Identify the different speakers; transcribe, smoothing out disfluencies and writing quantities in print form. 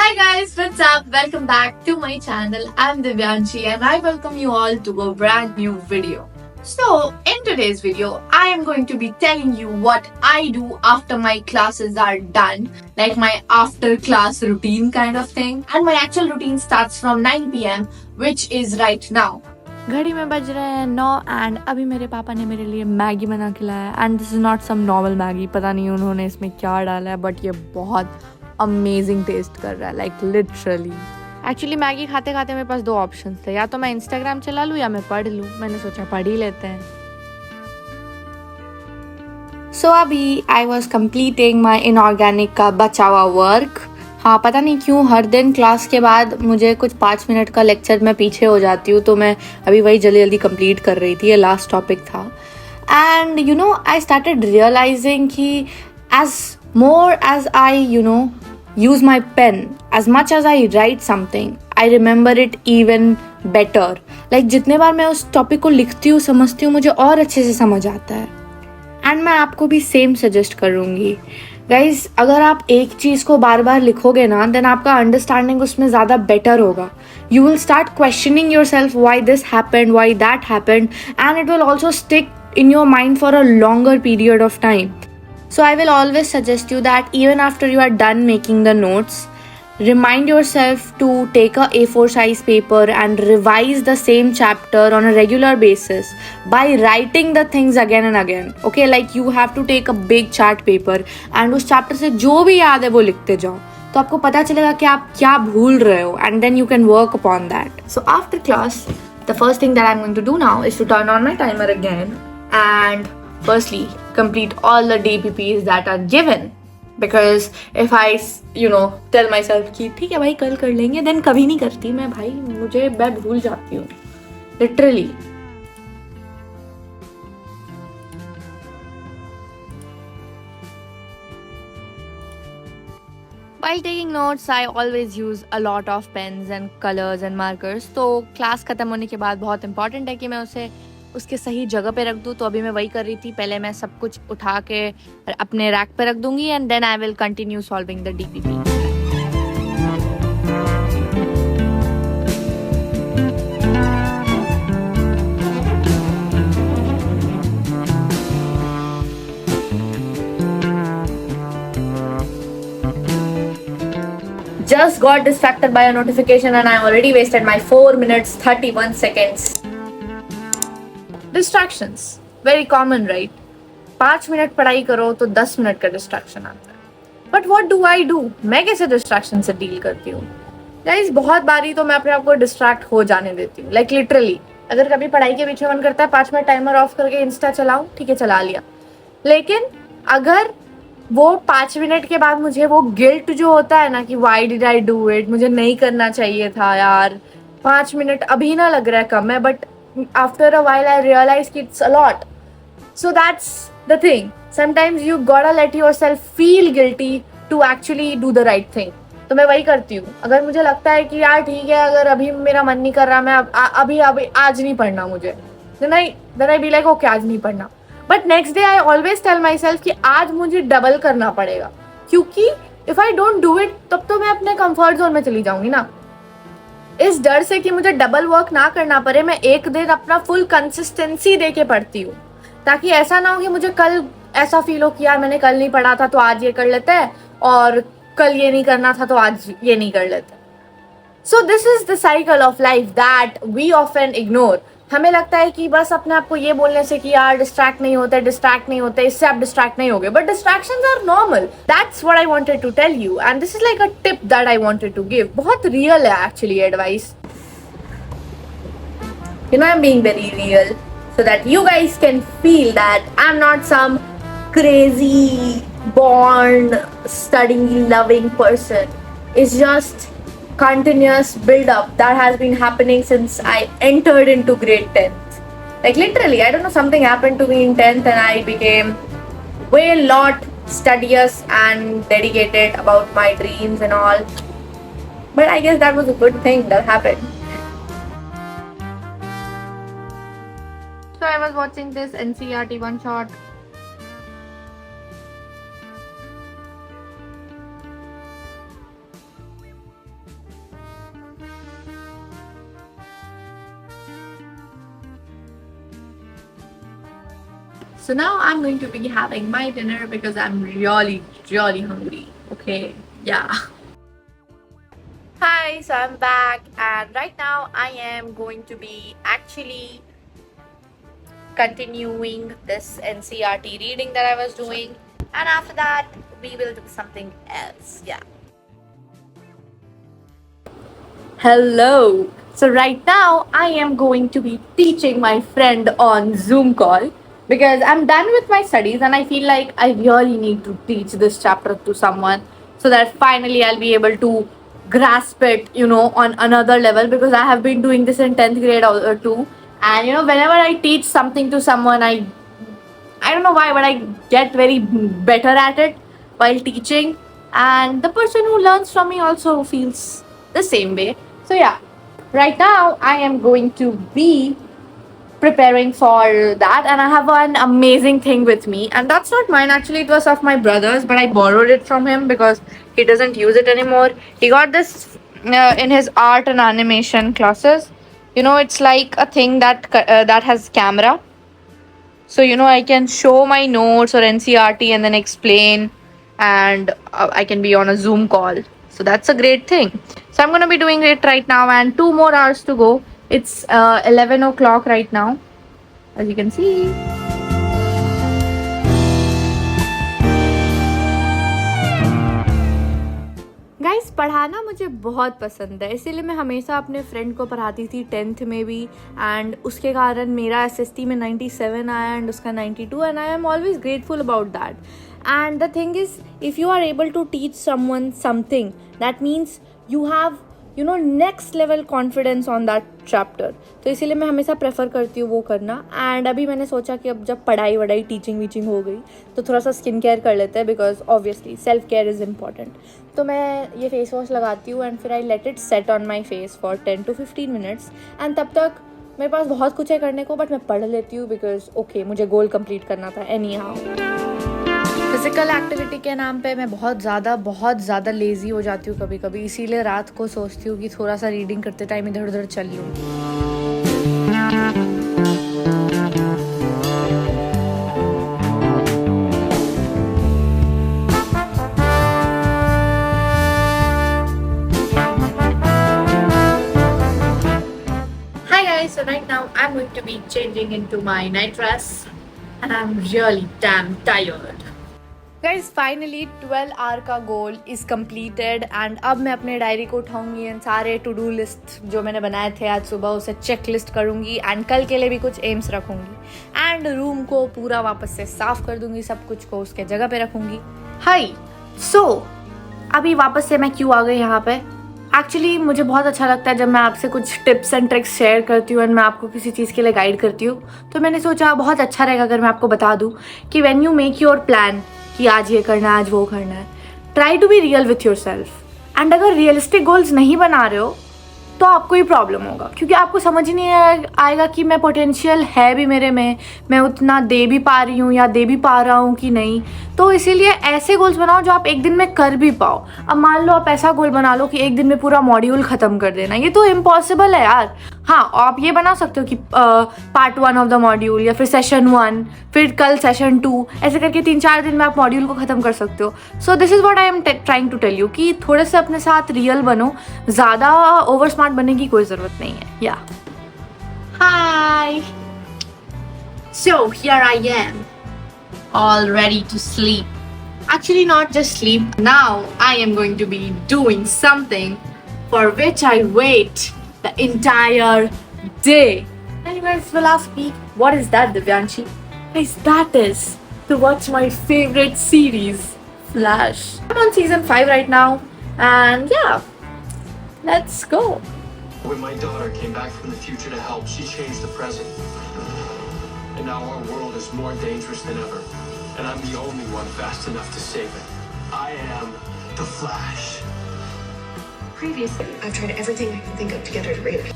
Speaker 1: Hi guys, what's up? Welcome back to my channel. I'm Divyanshi and I welcome you all to a brand new video. So, in today's video, I am going to be telling you what I do after my classes are done, like my after class routine kind of thing. And my actual routine starts from 9 pm, which is right now.
Speaker 2: घड़ी में बज रहे हैं 9 and अभी मेरे पापा ने मेरे लिए मैगी बना के लाया and this is not some normal Maggi. पता नहीं उन्होंने इसमें क्या डाला है बट ये बहुत अमेजिंग टेस्ट कर रहा है, लाइक लिटरली. एक्चुअली मैगी खाते खाते मेरे पास 2 ऑप्शन थे, या तो मैं इंस्टाग्राम चला लूँ या मैं पढ़ लूँ. मैंने सोचा पढ़ ही लेते हैं. सो अभी I was completing my inorganic का बचा हुआ वर्क. हाँ, पता नहीं क्यों हर दिन क्लास के बाद मुझे कुछ 5 मिनट का लेक्चर में पीछे हो जाती हूँ, तो मैं अभी वही जल्दी जल्दी कंप्लीट कर रही थी. ये लास्ट टॉपिक था and you know I started realising कि as more as I use my pen, as much as I write something, I remember it even better. Like जितने बार मैं उस टॉपिक को लिखती हूँ, समझती हूँ, मुझे और अच्छे से समझ आता है. एंड मैं आपको भी सेम सजेस्ट करूँगी. गाइज, अगर आप एक चीज़ को बार बार लिखोगे ना, देन आपका अंडरस्टैंडिंग उसमें ज़्यादा बेटर होगा. You will start questioning your self why this happened, why that happened, and it will also stick in your mind for a longer period of time. So I will always suggest you that even after you are done making the notes, remind yourself to take a A4 size paper and revise the same chapter on a regular basis by writing the things again and again. Okay, like you have to take a big chart paper and उस chapter से जो भी याद है वो लिखते जाओ, तो आपको पता चलेगा कि आप क्या भूल रहे हो, and then you can work upon that. So after class, the first thing that I'm going to do now is to turn on my timer again and firstly complete all the DPPs that are given, because if I tell myself कि ठीक है भाई कल कर लेंगे, then कभी नहीं करती मैं. भाई मैं भूल जाती हूँ literally. While taking notes, I always use a lot of pens and colors and markers. तो क्लास खत्म होने के बाद बहुत इंपॉर्टेंट है कि मैं उसे उसके सही जगह पे रख दूँ. तो अभी मैं वही कर रही थी. पहले मैं सब कुछ उठा के अपने रैक पे रख दूंगी and then I will continue solving the DPP. Just got distracted by a notification and I already wasted my 4 minutes 31 seconds. Distractions, very common, right? 5 minute पढ़ाई करो तो 10 मिनट का डिस्ट्रैक्शन आता है. But what do I do? मैं कैसे distraction से deal करती हूँ? गाइस, बहुत बारी तो मैं अपने आप को डिस्ट्रैक्ट हो जाने देती हूँ. लाइक लिटरली, अगर कभी पढ़ाई के पीछे मन करता है 5 मिनट टाइमर ऑफ करके इंस्टा चलाऊं, ठीक है चला लिया. लेकिन अगर वो 5 मिनट के बाद मुझे वो गिल्ट जो होता है ना कि why did I do it, मुझे नहीं करना चाहिए था यार, 5 मिनट अभी ना लग रहा है कम है, but after a while I realized it's a lot. So that's the thing. Sometimes you gotta let yourself feel guilty to actually do the right thing. तो मैं वही करती हूँ. अगर मुझे लगता है कि यार ठीक है, अगर अभी मेरा मन नहीं कर रहा, मैं अभी आज नहीं पढ़ना मुझे, then I be like okay, आज नहीं पढ़ना. But next day I always tell myself कि आज मुझे डबल करना पड़ेगा, क्योंकि if I don't do it तब तो मैं अपने कंफर्ट जोन में चली जाऊंगी ना. इस डर से कि मुझे डबल वर्क ना करना पड़े, मैं एक दिन अपना फुल कंसिस्टेंसी दे के पढ़ती हूँ, ताकि ऐसा ना हो कि मुझे कल ऐसा फील हो कि यार मैंने कल नहीं पढ़ा था तो आज ये कर लेते हैं, और कल ये नहीं करना था तो आज ये नहीं कर लेते. So this is the cycle of life that we often ignore. हमें लगता है कि बस अपने आप को ये बोलने से कि यार डिस्ट्रैक्ट नहीं होते, इससे आप डिस्ट्रैक्ट नहीं होगे. But distractions are normal. That's what I wanted to tell you and this is like a tip that I wanted to give. बहुत रियल है actually advice. I am being very real so that you guys can feel that I'm not some crazy born studying loving person. It's just continuous build up that has been happening since I entered into grade 10th. Like literally, I don't know, something happened to me in 10th and I became way lot studious and dedicated about my dreams and all. But I guess that was a good thing that happened. So I was watching this NCERT one shot.
Speaker 1: So now I'm going to be having my dinner because I'm really, really hungry. Okay, yeah. Hi, so I'm back, and right now I am going to be actually continuing this NCRT reading that I was doing, and after that, we will do something else. Yeah. Hello. So right now I am going to be teaching my friend on Zoom call because I'm done with my studies and I feel like I really need to teach this chapter to someone so that finally I'll be able to grasp it, on another level because I have been doing this in 10th grade or too. And whenever I teach something to someone, I don't know why, but I get very better at it while teaching, and the person who learns from me also feels the same way. So yeah, right now I am going to be preparing for that, and I have an amazing thing with me, and that's not mine actually. It was of my brother's, but I borrowed it from him because he doesn't use it anymore. He got this in his art and animation classes. It's like a thing that has camera, so I can show my notes or NCRT and then explain, and I can be on a Zoom call. So that's a great thing. So I'm going to be doing it right now, and 2 more hours to go. It's 11 o'clock right now, as you can see.
Speaker 2: Guys पढ़ाना मुझे बहुत पसंद है, इसीलिए मैं हमेशा अपने friend को पढ़ाती थी 10th में भी, एंड उसके कारण मेरा SST में 97 आया एंड उसका 92, and I am always grateful about that. And the thing is, if you are able to teach someone something, that means you have next level confidence on that chapter. तो इसीलिए मैं हमेशा prefer करती हूँ वो करना. And अभी मैंने सोचा कि अब जब पढ़ाई वढ़ाई टीचिंग वीचिंग हो गई तो थोड़ा सा स्किन केयर कर लेते हैं, because obviously self care is important. तो मैं ये फेस वॉश लगाती हूँ एंड फिर I let it set on my face for 10 to 15 minutes. And तब तक मेरे पास बहुत कुछ है करने को, बट मैं पढ़ लेती हूँ बिकॉज ओके मुझे गोल कंप्लीट करना था एनी हाउ. फिजिकल एक्टिविटी के नाम पे मैं बहुत ज़्यादा लेज़ी हो जाती हूँ कभी कभी, इसीलिए रात को सोचती हूँ कि थोड़ा सा रीडिंग करते टाइम इधर उधर चल लूँ. Hi guys, so right now I'm going to be changing into my night dress and I'm really damn tired. Guys, finally 12 hour का गोल इज completed एंड अब मैं अपने डायरी को उठाऊंगी एंड सारे टू डू लिस्ट जो मैंने बनाए थे आज सुबह उसे चेक लिस्ट करूंगी एंड कल के लिए भी कुछ एम्स रखूंगी एंड रूम को पूरा वापस से साफ कर दूंगी, सब कुछ को उसके जगह पे रखूंगी. हाय, सो अभी वापस से मैं क्यों आ गई यहाँ पे? एक्चुअली मुझे बहुत अच्छा लगता है जब मैं आपसे कुछ टिप्स एंड ट्रिक्स शेयर करती हूँ एंड मैं आपको किसी चीज़ के लिए गाइड करती हूँ. तो मैंने सोचा बहुत अच्छा रहेगा अगर मैं आपको बता दूँ कि when you make your plan कि आज ये करना है आज वो करना है, try to be real with your self. And अगर रियलिस्टिक गोल्स नहीं बना रहे हो तो आपको ही प्रॉब्लम होगा, क्योंकि आपको समझ ही नहीं आएगा कि मैं पोटेंशियल है भी मेरे में, मैं उतना दे भी पा रही हूँ या दे भी पा रहा हूँ कि नहीं. तो इसीलिए ऐसे गोल्स बनाओ जो आप एक दिन में कर भी पाओ. अब मान लो आप ऐसा गोल बना लो कि एक दिन में पूरा मॉड्यूल ख़त्म कर देना, ये तो इम्पॉसिबल है यार. हाँ, आप ये बना सकते हो कि पार्ट 1 ऑफ द मॉड्यूल या फिर सेशन 1, फिर कल सेशन 2, ऐसे करके 3-4 दिन में आप मॉड्यूल को ख़त्म कर सकते हो. So this is what I am trying to tell you कि थोड़े से अपने साथ रियल बनो, ज़्यादा ओवर स्मार्ट बनने की कोई ज़रूरत नहीं है. Yeah hi, so here I am all ready to sleep. Actually, not just sleep. Now I am going to be doing something for which I wait the entire day. And you guys will ask me, what is that, Divyanshi? Guys, that is to watch my favorite series, Flash. I'm on season 5 right now, and yeah, let's go.
Speaker 3: When my daughter came back from the future to help, she changed the present. And now our world is more dangerous than ever. And I'm the only one fast enough to save it. I am the Flash.
Speaker 4: Previously, I've tried everything I can think of to get her to read.